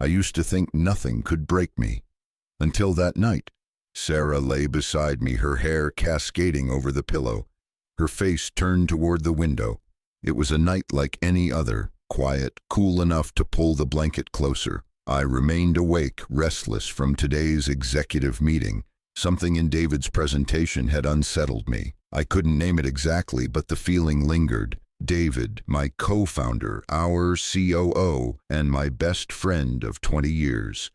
I used to think nothing could break me. Until that night. Sarah lay beside me, her hair cascading over the pillow, her face turned toward the window. It was a night like any other, quiet, cool enough to pull the blanket closer. I remained awake, restless from today's executive meeting. Something in David's presentation had unsettled me. I couldn't name it exactly, but the feeling lingered. David, my co-founder, our COO, and my best friend of 20 years.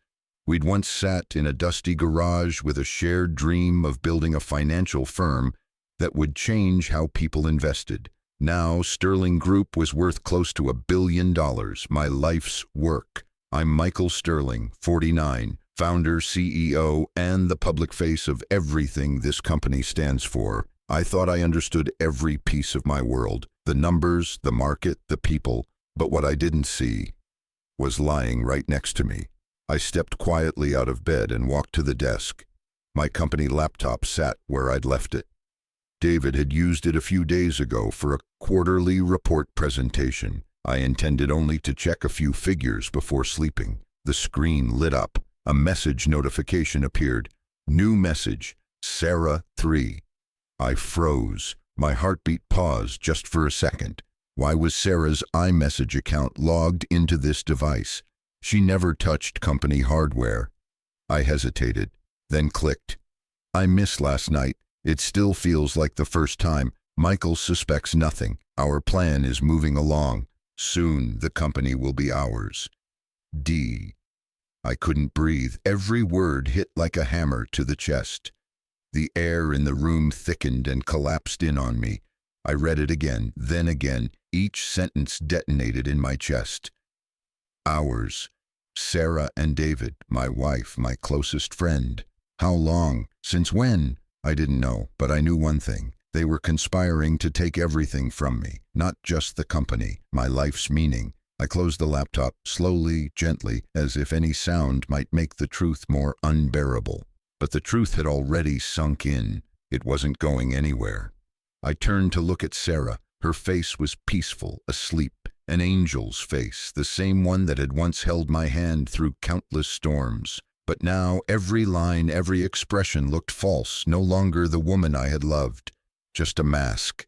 We'd once sat in a dusty garage with a shared dream of building a financial firm that would change how people invested. Now, Sterling Group was worth close to $1 billion, my life's work. I'm Michael Sterling, 49, founder, CEO, and the public face of everything this company stands for. I thought I understood every piece of my world, the numbers, the market, the people, but what I didn't see was lying right next to me. I stepped quietly out of bed and walked to the desk. My company laptop sat where I'd left it. David had used it a few days ago for a quarterly report presentation. I intended only to check a few figures before sleeping. The screen lit up. A message notification appeared. New message, Sarah 3. I froze. My heartbeat paused just for a second. Why was Sarah's iMessage account logged into this device? She never touched company hardware. I hesitated, then clicked. I missed last night. It still feels like the first time. Michael suspects nothing. Our plan is moving along. Soon the company will be ours. D. I couldn't breathe. Every word hit like a hammer to the chest. The air in the room thickened and collapsed in on me. I read it again, then again. Each sentence detonated in my chest. Ours. Sarah and David, my wife, my closest friend. How long? Since when? I didn't know, but I knew one thing. They were conspiring to take everything from me, not just the company, my life's meaning. I closed the laptop, slowly, gently, as if any sound might make the truth more unbearable. But the truth had already sunk in. It wasn't going anywhere. I turned to look at Sarah. Her face was peaceful, asleep, an angel's face, the same one that had once held my hand through countless storms. But now every line, every expression looked false, no longer the woman I had loved, just a mask.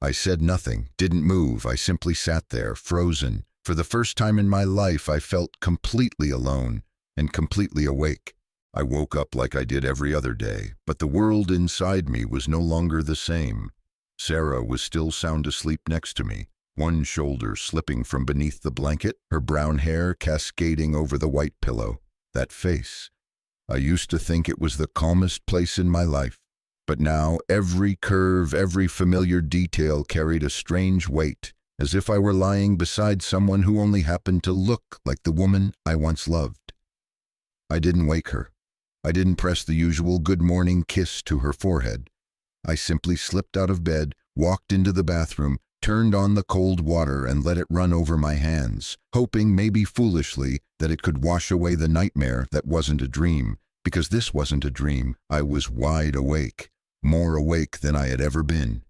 I said nothing, didn't move. I simply sat there, frozen. For the first time in my life, I felt completely alone and completely awake. I woke up like I did every other day, but the world inside me was no longer the same. Sarah was still sound asleep next to me, one shoulder slipping from beneath the blanket, her brown hair cascading over the white pillow. That face. I used to think it was the calmest place in my life, but now every curve, every familiar detail carried a strange weight, as if I were lying beside someone who only happened to look like the woman I once loved. I didn't wake her. I didn't press the usual good morning kiss to her forehead. I simply slipped out of bed, walked into the bathroom, turned on the cold water and let it run over my hands, hoping, maybe foolishly, that it could wash away the nightmare that wasn't a dream. Because this wasn't a dream. I was wide awake, more awake than I had ever been.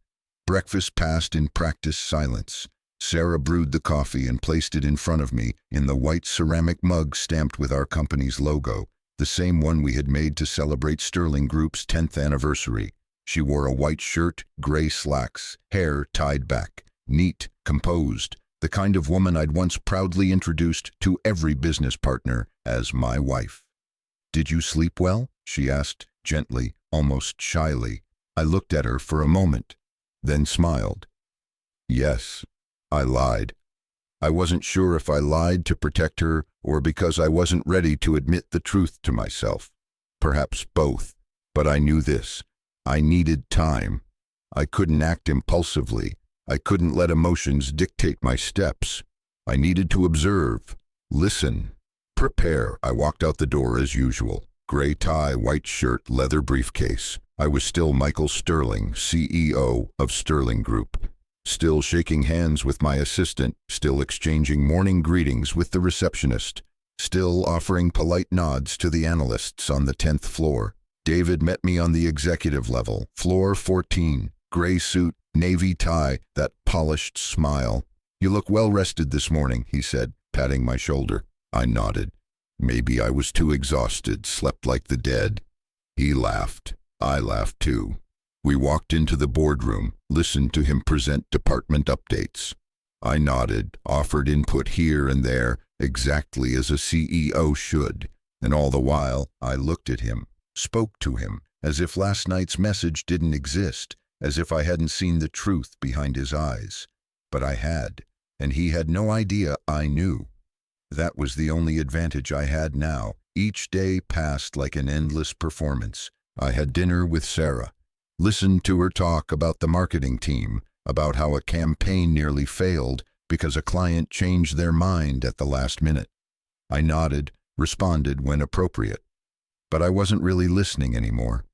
Breakfast passed in practiced silence. Sarah brewed the coffee and placed it in front of me in the white ceramic mug stamped with our company's logo, the same one we had made to celebrate Sterling Group's 10th anniversary. She wore a white shirt, gray slacks, hair tied back, neat, composed, the kind of woman I'd once proudly introduced to every business partner as my wife. "Did you sleep well?" she asked, gently, almost shyly. I looked at her for a moment, then smiled. Yes, I lied. I wasn't sure if I lied to protect her or because I wasn't ready to admit the truth to myself. Perhaps both, but I knew this. I needed time. I couldn't act impulsively. I couldn't let emotions dictate my steps. I needed to observe, listen, prepare. I walked out the door as usual. Gray tie, white shirt, leather briefcase. I was still Michael Sterling, CEO of Sterling Group. Still shaking hands with my assistant, still exchanging morning greetings with the receptionist, still offering polite nods to the analysts on the 10th floor. David met me on the executive level, floor 14, gray suit, navy tie, that polished smile. "You look well rested this morning," he said, patting my shoulder. I nodded. Maybe I was too exhausted, slept like the dead. He laughed. I laughed too. We walked into the boardroom, listened to him present department updates. I nodded, offered input here and there, exactly as a CEO should, and all the while I looked at him, spoke to him, as if last night's message didn't exist, as if I hadn't seen the truth behind his eyes. But I had, and he had no idea I knew. That was the only advantage I had now. Each day passed like an endless performance. I had dinner with Sarah, listened to her talk about the marketing team, about how a campaign nearly failed because a client changed their mind at the last minute. I nodded, responded when appropriate. But I wasn't really listening anymore.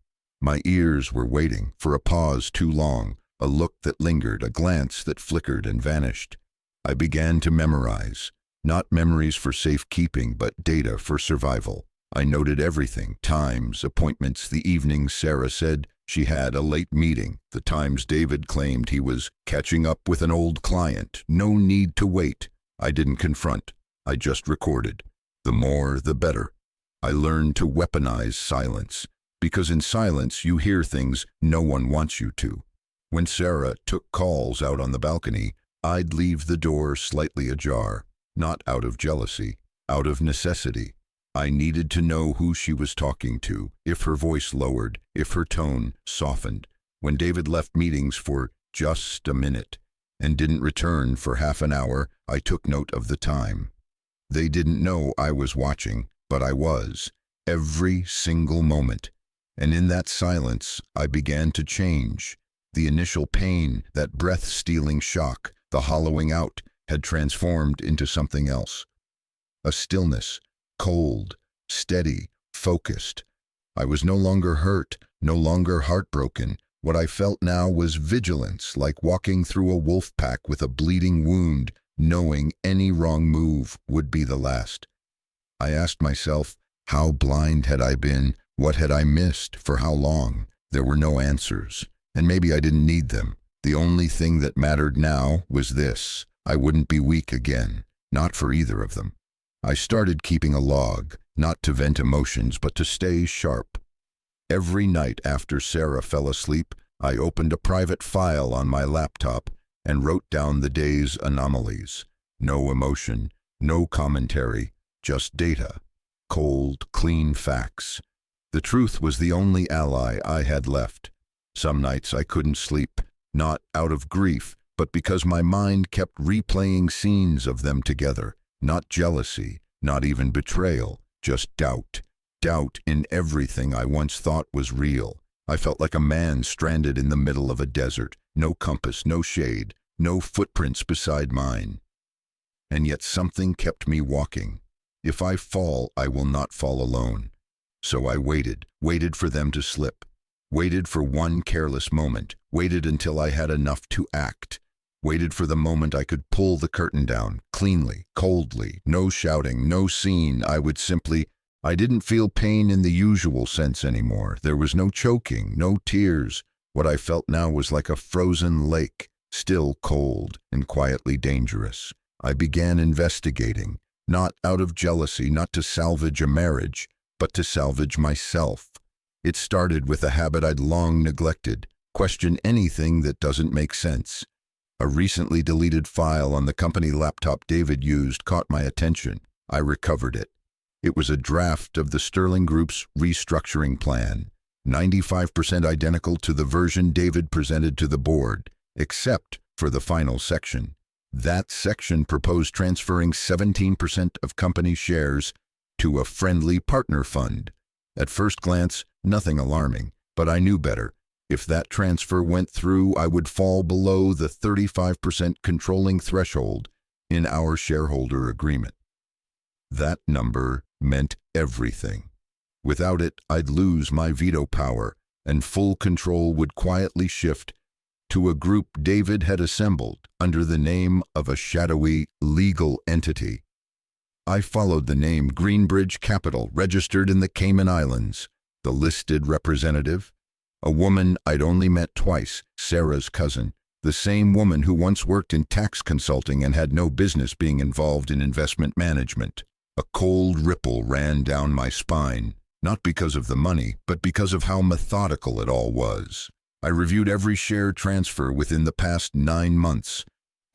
My ears were waiting for a pause too long, a look that lingered, a glance that flickered and vanished. I began to memorize, not memories for safekeeping, but data for survival. I noted everything, times, appointments, the evenings Sarah said she had a late meeting, the times David claimed he was catching up with an old client. No need to wait. I didn't confront. I just recorded. The more, the better. I learned to weaponize silence, because in silence you hear things no one wants you to. When Sarah took calls out on the balcony, I'd leave the door slightly ajar, not out of jealousy, out of necessity. I needed to know who she was talking to, if her voice lowered, if her tone softened. When David left meetings for just a minute and didn't return for half an hour, I took note of the time. They didn't know I was watching, but I was, every single moment. And in that silence, I began to change. The initial pain, that breath-stealing shock, the hollowing out, had transformed into something else. A stillness, cold, steady, focused. I was no longer hurt, no longer heartbroken. What I felt now was vigilance, like walking through a wolf pack with a bleeding wound, knowing any wrong move would be the last. I asked myself, how blind had I been? What had I missed? For how long? There were no answers, and maybe I didn't need them. The only thing that mattered now was this: I wouldn't be weak again, not for either of them. I started keeping a log, not to vent emotions, but to stay sharp. Every night after Sarah fell asleep, I opened a private file on my laptop and wrote down the day's anomalies. No emotion, no commentary, just data. Cold, clean facts. The truth was the only ally I had left. Some nights I couldn't sleep, not out of grief, but because my mind kept replaying scenes of them together. Not jealousy, not even betrayal, just doubt. Doubt in everything I once thought was real. I felt like a man stranded in the middle of a desert. No compass, no shade, no footprints beside mine. And yet something kept me walking. If I fall, I will not fall alone. So I waited for them to slip. Waited for one careless moment. Waited until I had enough to act. Waited for the moment I could pull the curtain down, cleanly, coldly, no shouting, no scene. I didn't feel pain in the usual sense anymore. There was no choking, no tears. What I felt now was like a frozen lake, still cold and quietly dangerous. I began investigating, not out of jealousy, not to salvage a marriage, but to salvage myself. It started with a habit I'd long neglected: question anything that doesn't make sense. A recently deleted file on the company laptop David used caught my attention. I recovered it. It was a draft of the Sterling Group's restructuring plan, 95% identical to the version David presented to the board, except for the final section. That section proposed transferring 17% of company shares to a friendly partner fund. At first glance, nothing alarming, but I knew better. If that transfer went through, I would fall below the 35% controlling threshold in our shareholder agreement. That number meant everything. Without it, I'd lose my veto power, and full control would quietly shift to a group David had assembled under the name of a shadowy legal entity. I followed the name Greenbridge Capital, registered in the Cayman Islands. The listed representative, a woman I'd only met twice, Sarah's cousin, the same woman who once worked in tax consulting and had no business being involved in investment management. A cold ripple ran down my spine, not because of the money, but because of how methodical it all was. I reviewed every share transfer within the past 9 months,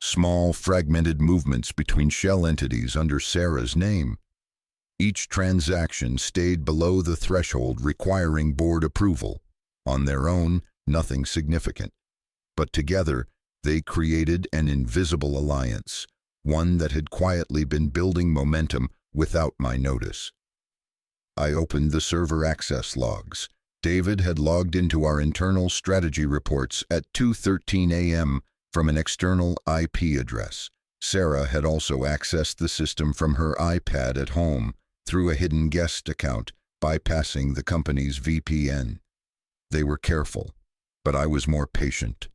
small fragmented movements between shell entities under Sarah's name. Each transaction stayed below the threshold requiring board approval. On their own, nothing significant. But together, they created an invisible alliance, one that had quietly been building momentum without my notice. I opened the server access logs. David had logged into our internal strategy reports at 2:13 a.m. from an external IP address. Sarah had also accessed the system from her iPad at home through a hidden guest account, bypassing the company's VPN. They were careful, but I was more patient.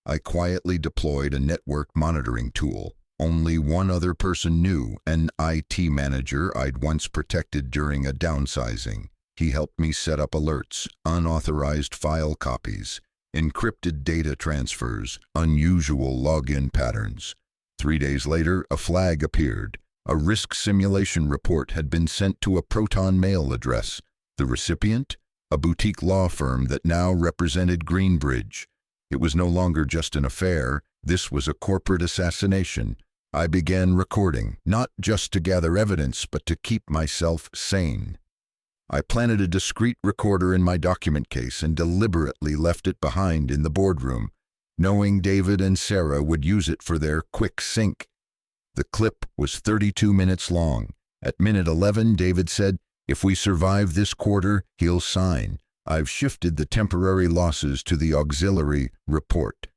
I quietly deployed a network monitoring tool. Only one other person knew, an IT manager I'd once protected during a downsizing. He helped me set up alerts, unauthorized file copies, encrypted data transfers, unusual login patterns. 3 days later, a flag appeared. A risk simulation report had been sent to a Proton mail address. The recipient? A boutique law firm that now represented Greenbridge. It was no longer just an affair. This was a corporate assassination. I began recording, not just to gather evidence, but to keep myself sane. I planted a discreet recorder in my document case and deliberately left it behind in the boardroom, knowing David and Sarah would use it for their quick sync. The clip was 32 minutes long. At minute 11, David said, "If we survive this quarter, he'll sign. I've shifted the temporary losses to the auxiliary report.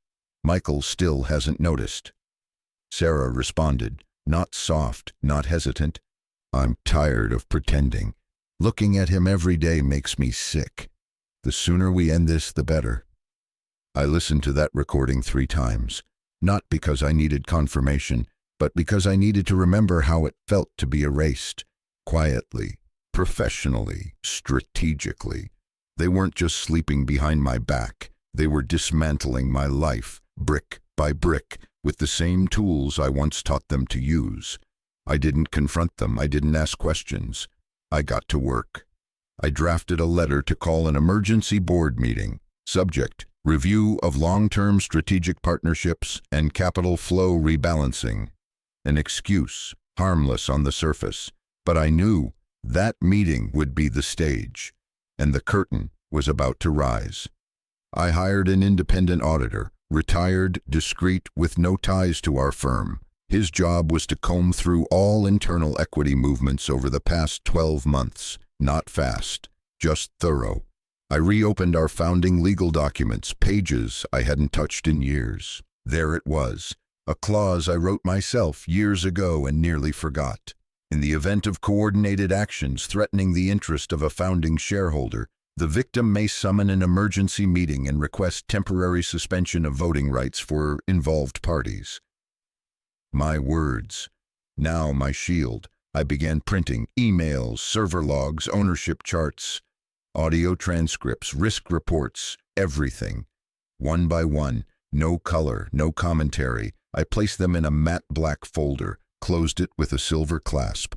Michael still hasn't noticed." Sarah responded, not soft, not hesitant. "I'm tired of pretending. Looking at him every day makes me sick. The sooner we end this, the better." I listened to that recording 3 times, not because I needed confirmation, but because I needed to remember how it felt to be erased. Quietly, professionally, strategically. They weren't just sleeping behind my back. They were dismantling my life, brick by brick, with the same tools I once taught them to use. I didn't confront them. I didn't ask questions. I got to work. I drafted a letter to call an emergency board meeting. Subject: review of long-term strategic partnerships and capital flow rebalancing. An excuse, harmless on the surface, but I knew that meeting would be the stage, and the curtain was about to rise. I hired an independent auditor, retired, discreet, with no ties to our firm. His job was to comb through all internal equity movements over the past 12 months. Not fast, just thorough. I reopened our founding legal documents, pages I hadn't touched in years. There it was, a clause I wrote myself years ago and nearly forgot. In the event of coordinated actions threatening the interest of a founding shareholder, the victim may summon an emergency meeting and request temporary suspension of voting rights for involved parties. My words. Now my shield. I began printing emails, server logs, ownership charts, audio transcripts, risk reports, everything. One by one, no color, no commentary. I placed them in a matte black folder, closed it with a silver clasp,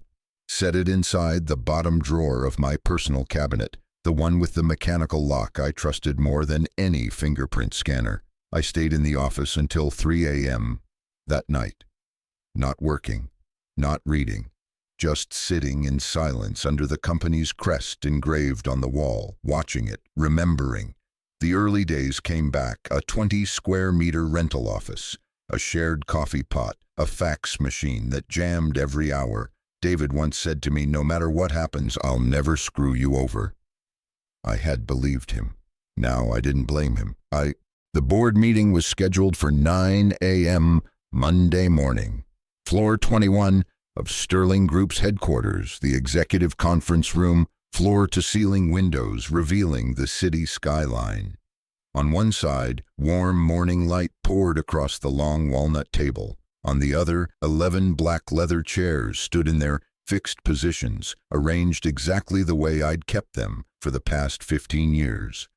set it inside the bottom drawer of my personal cabinet, the one with the mechanical lock I trusted more than any fingerprint scanner. I stayed in the office until 3 a.m. that night. Not working, not reading, just sitting in silence under the company's crest engraved on the wall, watching it, remembering. The early days came back, a 20-square-meter rental office, a shared coffee pot, a fax machine that jammed every hour. David once said to me, "No matter what happens, I'll never screw you over." I had believed him. Now I didn't blame him. The board meeting was scheduled for 9 a.m. Monday morning. Floor 21 of Sterling Group's headquarters, the executive conference room, floor-to-ceiling windows revealing the city skyline. On one side, warm morning light poured across the long walnut table. On the other, 11 black leather chairs stood in their fixed positions, arranged exactly the way I'd kept them for the past 15 years.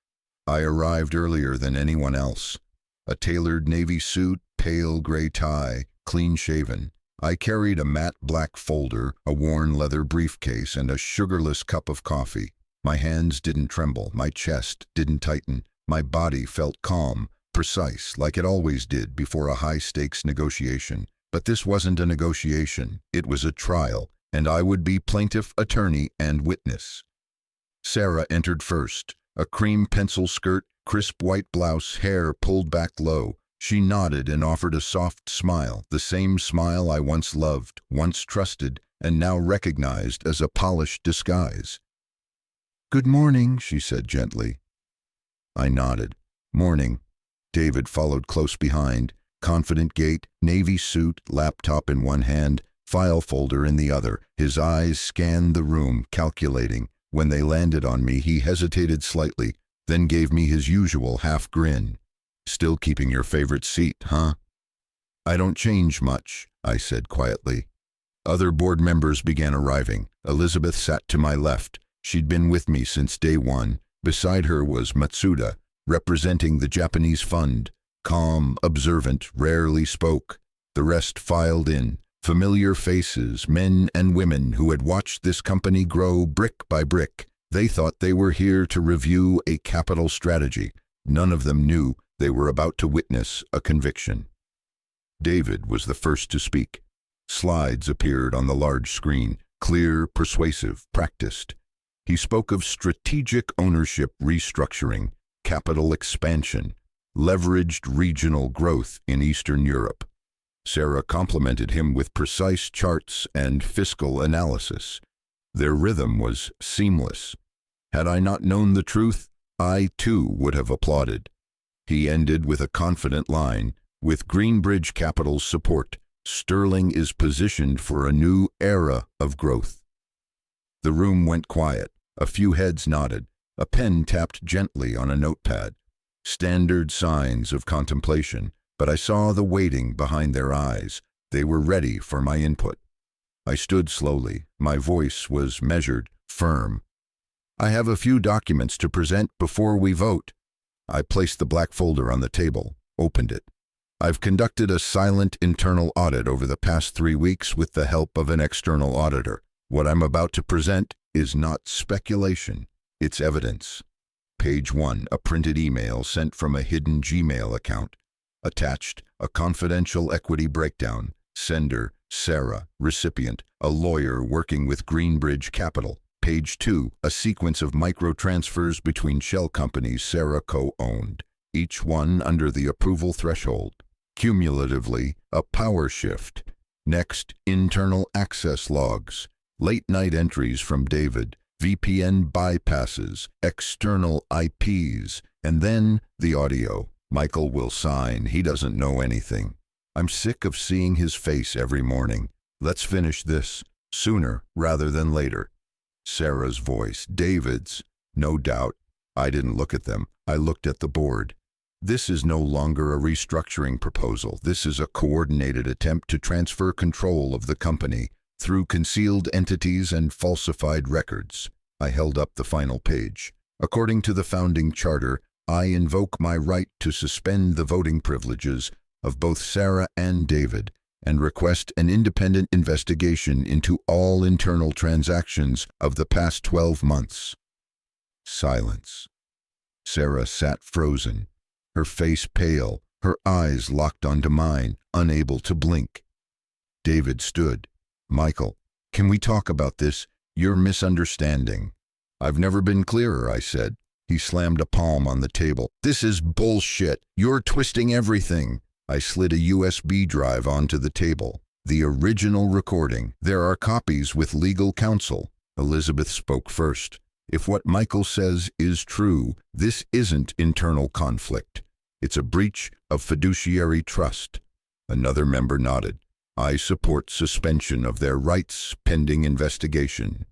I arrived earlier than anyone else. A tailored navy suit, pale gray tie, clean-shaven. I carried a matte black folder, a worn leather briefcase, and a sugarless cup of coffee. My hands didn't tremble, my chest didn't tighten, my body felt calm, precise, like it always did before a high-stakes negotiation. But this wasn't a negotiation, it was a trial, and I would be plaintiff, attorney, and witness. Sarah entered first, a cream pencil skirt, crisp white blouse, hair pulled back low. She nodded and offered a soft smile, the same smile I once loved, once trusted, and now recognized as a polished disguise. "Good morning," she said gently. I nodded. "Morning." David followed close behind, confident gait, navy suit, laptop in one hand, file folder in the other. His eyes scanned the room, calculating. When they landed on me, he hesitated slightly, then gave me his usual half grin. "Still keeping your favorite seat, huh?" "I don't change much," I said quietly. Other board members began arriving. Elizabeth sat to my left. She'd been with me since day one. Beside her was Matsuda, representing the Japanese fund. Calm, observant, rarely spoke. The rest filed in. Familiar faces, men and women who had watched this company grow brick by brick. They thought they were here to review a capital strategy. None of them knew they were about to witness a conviction. David was the first to speak. Slides appeared on the large screen, clear, persuasive, practiced. He spoke of strategic ownership restructuring, capital expansion, leveraged regional growth in Eastern Europe. Sarah complimented him with precise charts and fiscal analysis. Their rhythm was seamless. Had I not known the truth, I too would have applauded. He ended with a confident line, "With Greenbridge Capital's support, Sterling is positioned for a new era of growth." The room went quiet. A few heads nodded. A pen tapped gently on a notepad. Standard signs of contemplation, but I saw the waiting behind their eyes. They were ready for my input. I stood slowly. My voice was measured, firm. "I have a few documents to present before we vote." I placed the black folder on the table, opened it. "I've conducted a silent internal audit over the past 3 weeks with the help of an external auditor. What I'm about to present is not speculation, it's evidence." Page 1, a printed email sent from a hidden Gmail account. Attached, a confidential equity breakdown. Sender, Sarah. Recipient, a lawyer working with Greenbridge Capital. Page 2, a sequence of micro-transfers between shell companies Sarah co-owned, each one under the approval threshold. Cumulatively, a power shift. Next, internal access logs. Late-night entries from David, VPN bypasses, external IPs, and then the audio. "Michael will sign. He doesn't know anything. I'm sick of seeing his face every morning. Let's finish this, sooner rather than later." Sarah's voice, David's. No doubt. I didn't look at them. I looked at the board. "This is no longer a restructuring proposal. This is a coordinated attempt to transfer control of the company through concealed entities and falsified records." I held up the final page. "According to the founding charter, I invoke my right to suspend the voting privileges of both Sarah and David and request an independent investigation into all internal transactions of the past 12 months. Silence. Sarah sat frozen, her face pale, her eyes locked onto mine, unable to blink. David stood. "Michael, can we talk about this? You're misunderstanding." "I've never been clearer," I said. He slammed a palm on the table. "This is bullshit. You're twisting everything." I slid a USB drive onto the table. "The original recording. There are copies with legal counsel." Elizabeth spoke first. "If what Michael says is true, this isn't internal conflict. It's a breach of fiduciary trust." Another member nodded. "I support suspension of their rights pending investigation."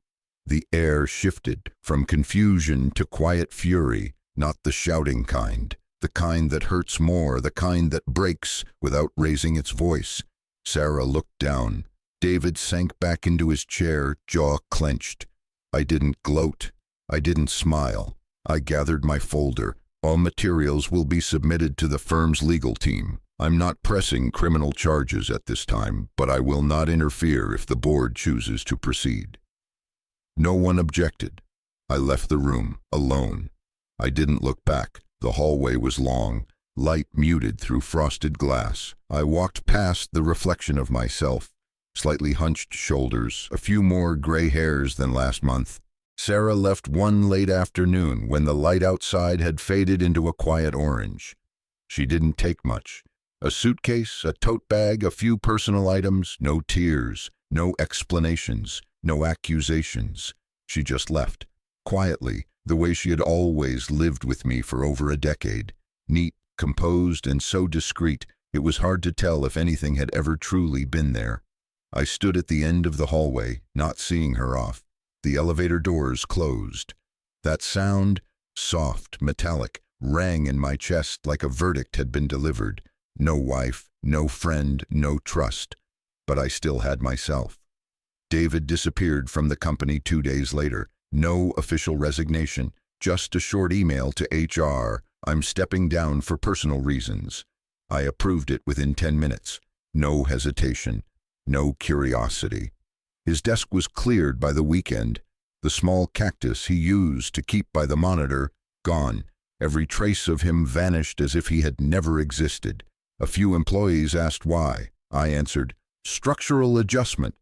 The air shifted from confusion to quiet fury, not the shouting kind, the kind that hurts more, the kind that breaks without raising its voice. Sarah looked down. David sank back into his chair, jaw clenched. I didn't gloat. I didn't smile. I gathered my folder. "All materials will be submitted to the firm's legal team. I'm not pressing criminal charges at this time, but I will not interfere if the board chooses to proceed." No one objected. I left the room, alone. I didn't look back. The hallway was long, light muted through frosted glass. I walked past the reflection of myself, slightly hunched shoulders, a few more gray hairs than last month. Sarah left one late afternoon when the light outside had faded into a quiet orange. She didn't take much. A suitcase, a tote bag, a few personal items, no tears, no explanations, no accusations. She just left, quietly, the way she had always lived with me for over a decade. Neat, composed, and so discreet, it was hard to tell if anything had ever truly been there. I stood at the end of the hallway, not seeing her off. The elevator doors closed. That sound, soft, metallic, rang in my chest like a verdict had been delivered. No wife, no friend, no trust. But I still had myself. David disappeared from the company 2 days later. No official resignation, just a short email to HR. "I'm stepping down for personal reasons." I approved it within 10 minutes. No hesitation, no curiosity. His desk was cleared by the weekend. The small cactus he used to keep by the monitor, gone. Every trace of him vanished as if he had never existed. A few employees asked why. I answered, "Structural adjustment."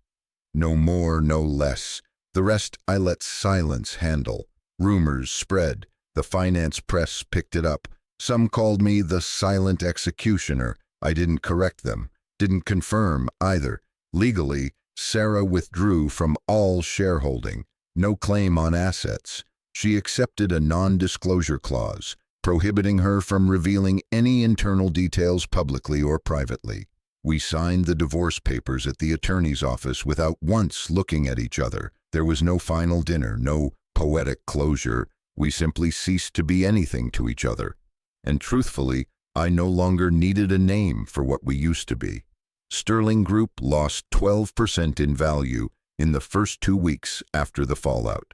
No more, no less. The rest I let silence handle. Rumors spread. The finance press picked it up. Some called me the silent executioner. I didn't correct them, didn't confirm either. Legally, Sarah withdrew from all shareholding. No claim on assets. She accepted a non-disclosure clause, prohibiting her from revealing any internal details publicly or privately. We signed the divorce papers at the attorney's office without once looking at each other. There was no final dinner, no poetic closure. We simply ceased to be anything to each other. And truthfully, I no longer needed a name for what we used to be. Sterling Group lost 12% in value in the first 2 weeks after the fallout.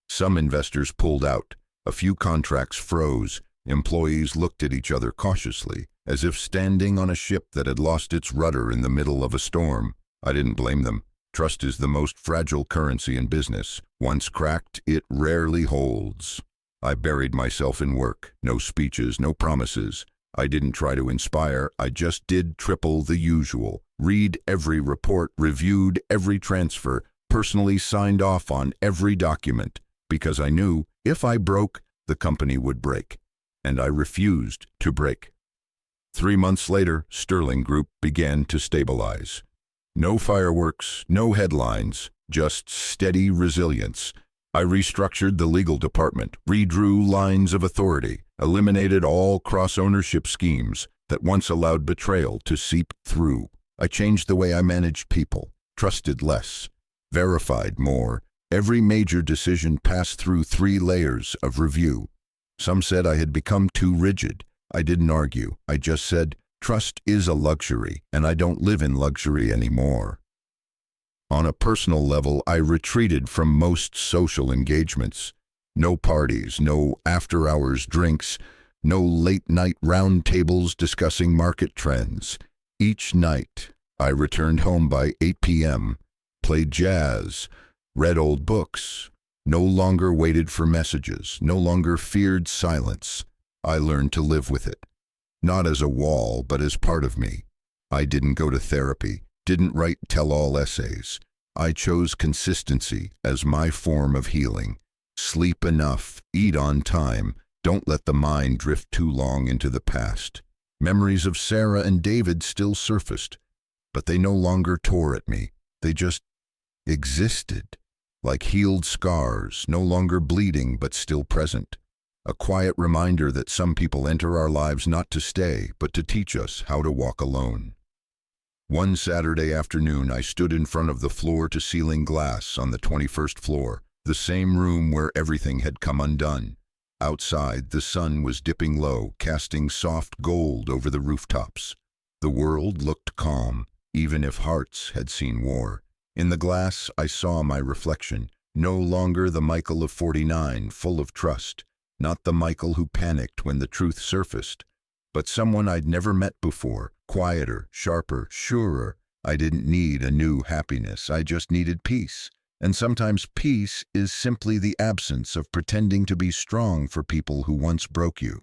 Some investors pulled out. A few contracts froze. Employees looked at each other cautiously, as if standing on a ship that had lost its rudder in the middle of a storm. I didn't blame them. Trust is the most fragile currency in business. Once cracked, it rarely holds. I buried myself in work. No speeches, no promises. I didn't try to inspire. I just did triple the usual. Read every report, reviewed every transfer, personally signed off on every document, because I knew if I broke, the company would break. And I refused to break. 3 months later, Sterling Group began to stabilize. No fireworks, no headlines, just steady resilience. I restructured the legal department, redrew lines of authority, eliminated all cross-ownership schemes that once allowed betrayal to seep through. I changed the way I managed people, trusted less, verified more. Every major decision passed through 3 layers of review. Some said I had become too rigid. I didn't argue. I just said, trust is a luxury, and I don't live in luxury anymore. On a personal level, I retreated from most social engagements. No parties, no after-hours drinks, no late-night roundtables discussing market trends. Each night, I returned home by 8 p.m., played jazz, read old books, no longer waited for messages, no longer feared silence. I learned to live with it. Not as a wall, but as part of me. I didn't go to therapy, didn't write tell-all essays. I chose consistency as my form of healing. Sleep enough, eat on time, don't let the mind drift too long into the past. Memories of Sarah and David still surfaced, but they no longer tore at me. They just existed, like healed scars, no longer bleeding but still present. A quiet reminder that some people enter our lives not to stay, but to teach us how to walk alone. One Saturday afternoon, I stood in front of the floor-to-ceiling glass on the 21st floor, the same room where everything had come undone. Outside, the sun was dipping low, casting soft gold over the rooftops. The world looked calm, even if hearts had seen war. In the glass, I saw my reflection, no longer the Michael of 49, full of trust, not the Michael who panicked when the truth surfaced, but someone I'd never met before, quieter, sharper, surer. I didn't need a new happiness, I just needed peace. And sometimes peace is simply the absence of pretending to be strong for people who once broke you.